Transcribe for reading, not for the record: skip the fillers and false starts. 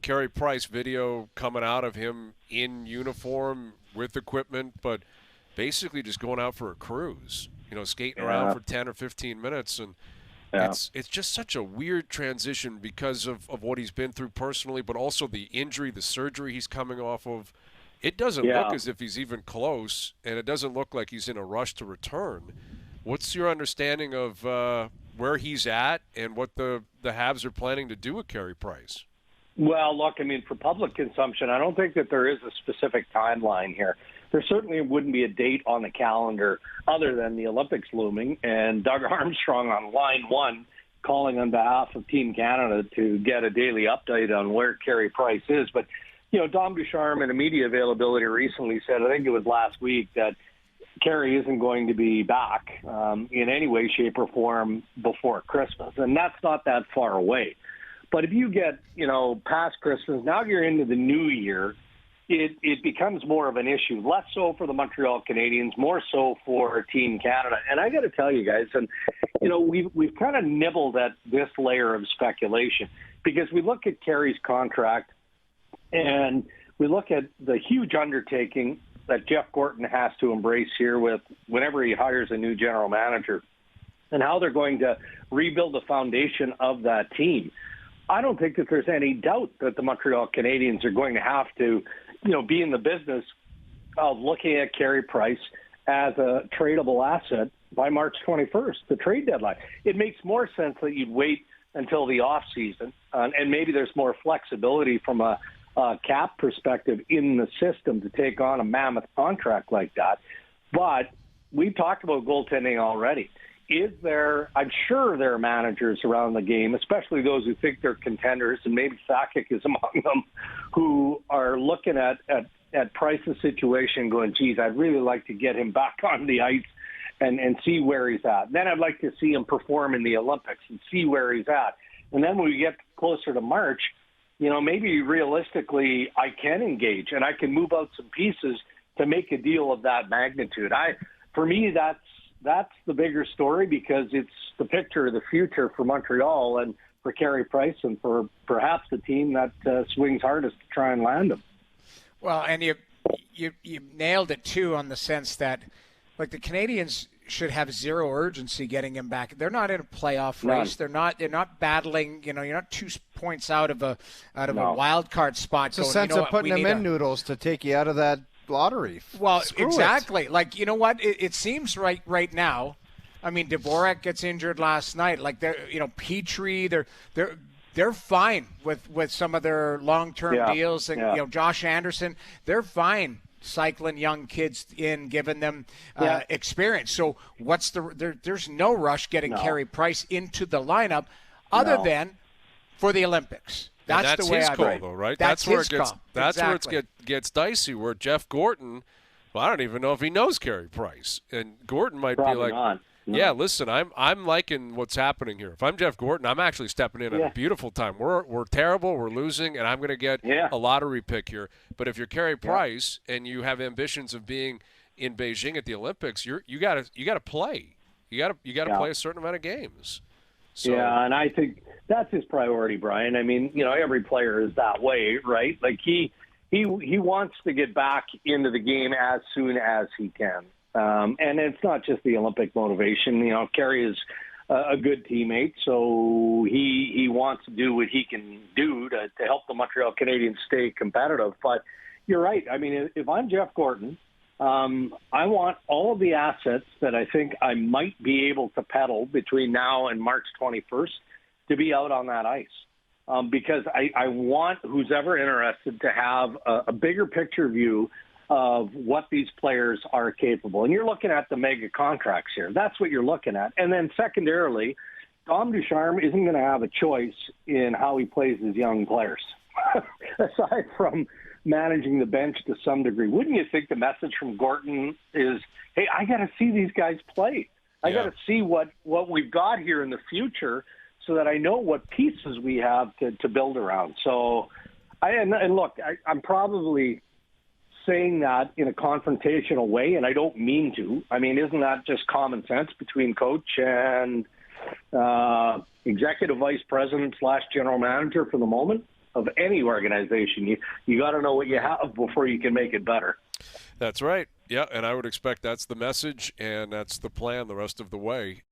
Carey Price video coming out of him in uniform with equipment, but basically just going out for a cruise, skating around for 10 or 15 minutes. And it's just such a weird transition because of what he's been through personally, but also the injury, the surgery he's coming off of. It doesn't look as if he's even close, and it doesn't look like he's in a rush to return. What's your understanding of where he's at and what the Habs are planning to do with Carey Price? Well, look, for public consumption, I don't think that there is a specific timeline here. There certainly wouldn't be a date on the calendar other than the Olympics looming and Doug Armstrong on line one calling on behalf of Team Canada to get a daily update on where Carey Price is. But, Dom Ducharme in a media availability recently said, I think it was last week, that Carey isn't going to be back in any way, shape, or form before Christmas. And that's not that far away. But if you get, past Christmas, now you're into the new year, it becomes more of an issue. Less so for the Montreal Canadiens, more so for Team Canada. And I got to tell you guys, and we've kind of nibbled at this layer of speculation because we look at Carey's contract and we look at the huge undertaking that Jeff Gorton has to embrace here with whenever he hires a new general manager and how they're going to rebuild the foundation of that team. I don't think that there's any doubt that the Montreal Canadiens are going to have to, be in the business of looking at Carey Price as a tradable asset by March 21st, the trade deadline. It makes more sense that you'd wait until the off season, and maybe there's more flexibility from a cap perspective in the system to take on a mammoth contract like that. But we've talked about goaltending already. I'm sure there are managers around the game, especially those who think they're contenders, and maybe Sakic is among them, who are looking at Price's situation going, geez, I'd really like to get him back on the ice and see where he's at. Then I'd like to see him perform in the Olympics and see where he's at. And then when we get closer to March, maybe realistically I can engage and I can move out some pieces to make a deal of that magnitude. For me, that's the bigger story because it's the picture of the future for Montreal and for Carey Price and for perhaps the team that swings hardest to try and land him. Well, and you nailed it too on the sense that, like, the Canadiens should have zero urgency getting him back. They're not in a playoff race. They're not battling. You're not 2 points out of a wild card spot. It's a sense of putting him in noodles to take you out of that lottery. Well, Screw exactly. It. Like, you know what? It seems right now. Dvorak gets injured last night. Like, Petrie, they're fine with some of their long-term deals, and Josh Anderson, they're fine cycling young kids in, giving them experience. So there's no rush getting Carey Price into the lineup other than for the Olympics. That's the way his I call, read. though, right? That's where his it gets. call. That's exactly. where it gets dicey. Where Jeff Gorton, I don't even know if he knows Carey Price, and Gorton might Probably be like, yeah, listen, I'm liking what's happening here. If I'm Jeff Gorton, I'm actually stepping in at a beautiful time. We're terrible, we're losing, and I'm going to get a lottery pick here. But if you're Carey Price and you have ambitions of being in Beijing at the Olympics, you got to play. You got to play a certain amount of games. So, and I think that's his priority, Brian. Every player is that way, right? Like he wants to get back into the game as soon as he can. And it's not just the Olympic motivation. Carey is a good teammate, so he wants to do what he can do to help the Montreal Canadiens stay competitive. But you're right. If I'm Jeff Gorton, I want all of the assets that I think I might be able to peddle between now and March 21st to be out on that ice. Because I want who's ever interested to have a bigger picture view of what these players are capable. And you're looking at the mega contracts here. That's what you're looking at. And then secondarily, Dom Ducharme isn't going to have a choice in how he plays his young players, aside from managing the bench to some degree. Wouldn't you think the message from Gorton is, hey, I got to see these guys play. I got to see what we've got here in the future so that I know what pieces we have to build around. So, look, I'm probably saying that in a confrontational way, and I don't mean to. Isn't that just common sense between coach and executive vice president / general manager for the moment? of any organization. You got to know what you have before you can make it better. That's right. Yeah, and I would expect that's the message and that's the plan the rest of the way.